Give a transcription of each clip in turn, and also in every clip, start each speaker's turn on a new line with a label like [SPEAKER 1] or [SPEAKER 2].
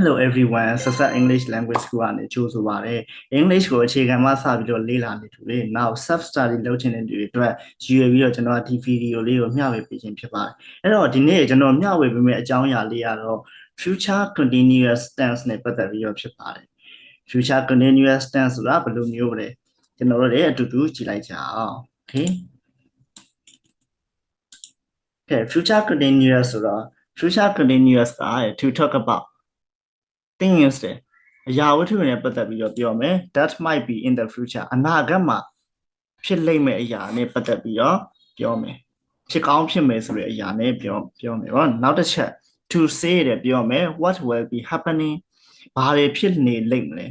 [SPEAKER 1] Hello everyone, Sasa English language school ကနေကြိုဆိုပါရစေ English ကိုအခြေခံမှစပြီးတော့လေ့လာနေတူလေ Now self study လုပ်ချင်တဲ့လူတွေအတွက်ရည်ရွယ်ပြီးတော့ကျွန်တော်ဒီ video လေးကိုမျှဝေပေးခြင်းဖြစ်ပါတယ်။အဲ့တော့ဒီနေ့ကျွန်တော်မျှဝေပေးမယ့်အကြောင်းအရာလေးကတော့ future continuous tense နဲ့ပတ်သက်ပြီးတော့ဖြစ်ပါတယ်။ future continuous tense ဆိုတာဘယ်လိုမျိုးလဲကျွန်တော်တို့လည်းအတူတူကြည့်လိုက်ကြအောင်။ Okay. Okay, future continuous ဆိုတော့ future continuous က to talk about things အရာဝတ္ထုတွေနဲ့ပတ်သက်ပြီးတော့ပြောမယ် that might be in the future အနာဂတ်မှာဖြစ်လိမ့်မယ့်အရာနဲ့ပတ်သက်ပြီးတော့ပြောမယ်ဖြစ်ကောင်းဖြစ်မယ်ဆိုတဲ့အရာနဲ့ပြောမယ်ပေါ့နောက်တစ်ချက် to say တဲ့ပြောမယ် what will be happening ဘာတွေဖြစ်နေလိမ့်မလဲ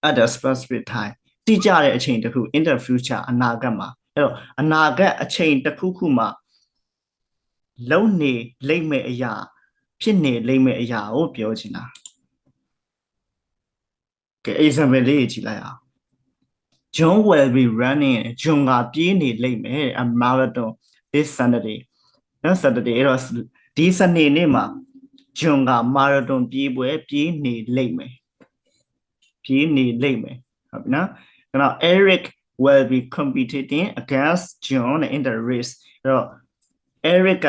[SPEAKER 1] at a specific time တိကျတဲ့အချိန်တစ်ခု in the future အနာဂတ်မှာအဲ့တော့အနာဂတ်အချိန်တစ်ခုခုမှာလုံနေလိမ့်မယ့်အရာဖြစ်နေလိမ့်မယ့်အရာကိုပြောချင်တာကဲ example လေးကြည့်လိုက်အောင် John will be running John ကပြေးနေလိမ့်မယ် a marathon this Saturday နော် Saturday အဲ့တော့ဒီစနေနေ့မှာ John က marathon ပြေးပွဲပြေးနေလိမ့်မယ်ဟုတ်ပြီနော်အဲ့တော့ Eric will be competing against John in the race အဲ့တော့ Eric က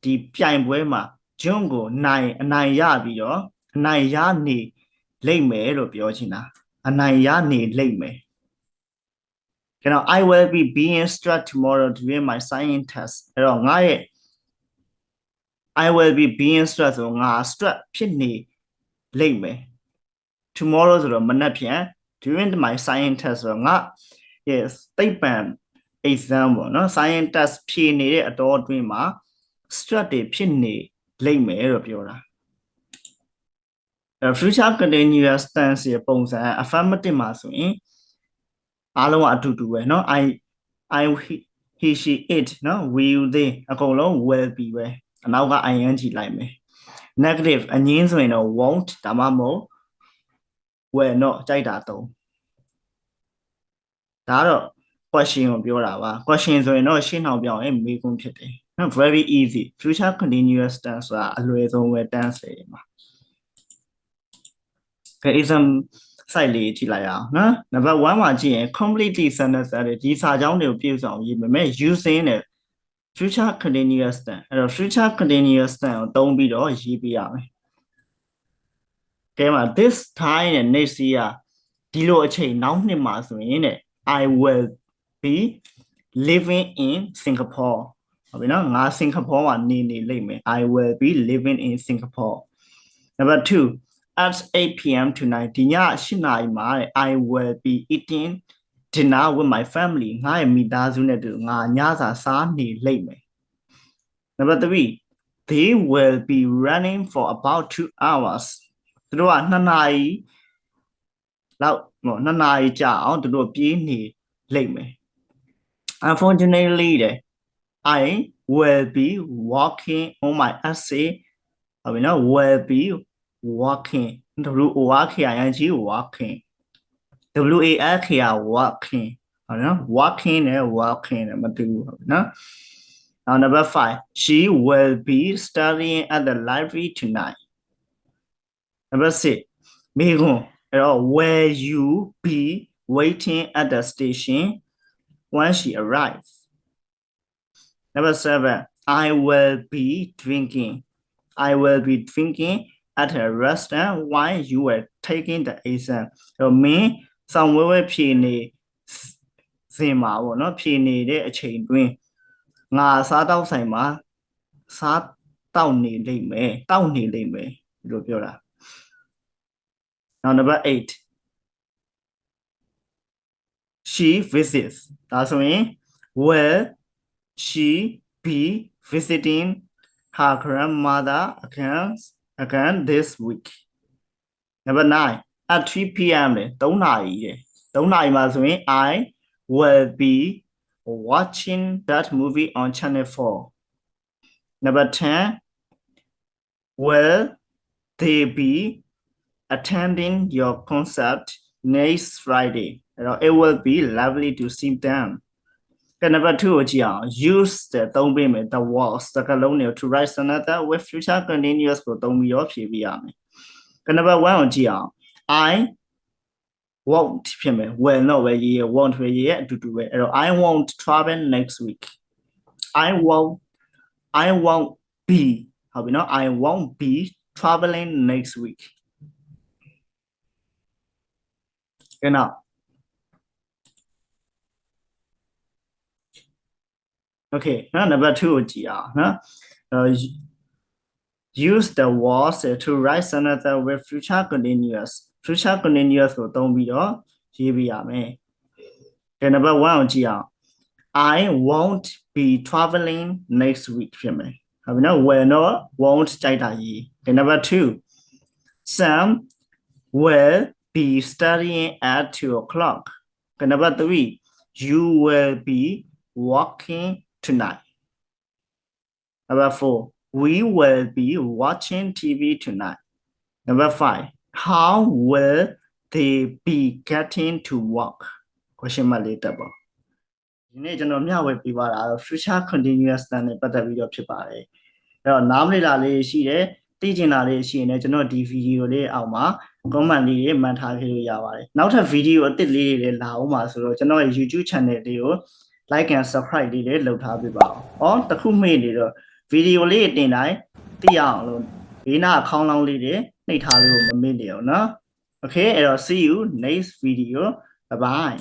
[SPEAKER 1] ဒီပြိုင်ပွဲမှာ John ကိုအနိုင်ရပြီးတော့အနိုင်ရနေလိမ့်မယ်လို့ပြောချင်တာအနိုင်ရနေလိမ့်မယ်ကျွန်တော် I will be being struck tomorrow during my science test အဲ့တော့ငါရဲ့ I will be being struck ဆိုငါ struck ဖြစ်နေလိမ့်မယ် tomorrow ဆိုတော့မနက်ဖြန် during my science test ဆိုတော့ငါ yes သိပ္ပံ exam ပေါ့နော် science test ဖြေနေတဲ့အတော်အတွင်းမှာ struck တွေဖြစ်နေလိမ့်မယ်လို့ပြောတာfuture continuous tense ရဲ့ပုံစံ affirmative မှာဆိုရင်အားလုံးအတူတူပဲเนาะ I he she it เนาะ will they အကုန်လုံး will be ပဲအနောက်က ing လိုက်မယ် negative အငင်းဆိုရင်တော့ won't ဒါမှမဟုတ် will not ကြိုက်တာသုံးဒါတော့ question ကိုပြောတာပါ question ဆိုရင်တော့ရှင်းအောင်ပြောင်းရင်မေးခွန်းဖြစ်တယ်เนาะ very easy future continuous tense ဆိုတာအလွယ်ဆုံးပဲ tense တွေမှာexam site လေးကြည့်လိုက်အောင်နော် number 1မှာကြည့်ရင် completely sentence ဒီစာကြောင်းတွေကိုပြည့်စုံရေးမယ် using တဲ့ future continuous tense အဲ့တော့ future continuous tense ကိုသုံးပြီးတော့ရေးပြရမယ်ကဲမှာ this time နဲ့ next year ဒီလိုအချိန်နောက်နှစ်မှာဆိုရင်တဲ့ I will be living in Singapore ဟုတ်ပြီနော်ငါစင်ကာပူမှာနေလိမ့်မယ် I will be living in Singapore number 2 at 8 p.m. tonight ဒီည8နာရီမှာ I will be eating dinner with my family ငါရဲ့မိသားစုနဲ့တူငါညစာစားနေလိမ့်မယ် number 3 they will be running for about 2 hours သူတို့က2နာရီလောက်2နာရီကြာအောင်သူတို့ပြေးနေလိမ့်မယ် unfortunately I will be working on my essay ဟုတ်ပြီနော် will be working working working working ဟုတ်နော် working နဲ့ working နဲ့မတူဘူးဟုတ်နော် now number 5 she will be studying at the library tonight number 6 မေခွန်းအဲ့တော့ will you be waiting at the station when she arrives number 7 I will be drinking at a restaurant while you were taking the exam တော့မင်းဆောင်ဝဲဖြေနေစင်မှာပေါ့နော်ဖြေနေတဲ့အချိန်တွင်ငါစားတောက်ဆိုင်မှာစားတောက်နေလိမ့်မယ်ဒီလိုပြောတာ now number 8 she visits ဒါဆိုရင် will she be visiting her grandmother again this week number 9 at 3 p.m. လေ3နာရီမှာဆိုရင် I will be watching that movie on channel 4 number 10 will they be attending your concert next Friday it will be lovely to see them number 2ကိုကြည့်အောင် use တဲ့သုံးပေးမယ် the was စကားလုံးတွေကို to write another with future continuous ကိုသုံးပြီးတော့ဖြည့်ပြရမယ် number 1ကိုကြည့်အောင် I won't ဖြစ်မယ် will တော့ပဲရေးရ won't ပဲရေးရအတူတူပဲအဲ့တော့ I won't travel next week I won't be ဟုတ်ပြီနော် I won't be traveling next week ကဲနောက် okay နော် number 2ကိုကြည့်အောင်နော် use the was to write sentence with future continuous ကိုသုံးပြီးတော့ရေးပြရမယ်ကဲ number 1ကိုကြည့်အောင် I won't be traveling next week ဖြစ်မယ်ဟုတ်ပြီနော် will တော့ won't ကြိုက်တာရေးကဲ number 2 Sam will be studying at 2 o'clock ကဲ number 3 you will be walking tonight number 4 we will be watching TV tonight number 5 how will they be getting to work question mark လေးတက်ပါဒီနေ့ကျွန်တော်မျှဝေပေးပါတာ future continuous tense နဲ့ပတ်သက်ပြီးတော့ဖြစ်ပါတယ်အဲ့တော့နားမလည်တာလေးရှိတယ်သိချင်တာလေးရှိရင်လည်းကျွန်တော်ဒီဗီဒီယိုလေးအောက်မှာ comment လေးတွေမှန်ထားပေးလို့ရပါတယ်နောက်ထပ်ဗီဒီယိုအသစ်လေးတွေလည်းလာအောင်ပါဆိုတော့ကျွန်တော်ရဲ့ YouTube channel လေးကို like and subscribe လေးလည်းလုပ်ထားပေးပါအောင်တခုမေ့နေတော့ဗီဒီယိုလေးတင်တိုင်းသိရအောင်လို့ဘေးနားအခေါင်းလောင်းလေးတွေနှိပ်ထားလို့မမေ့နေအောင်နော် okay အဲ့တော့ see you next video bye bye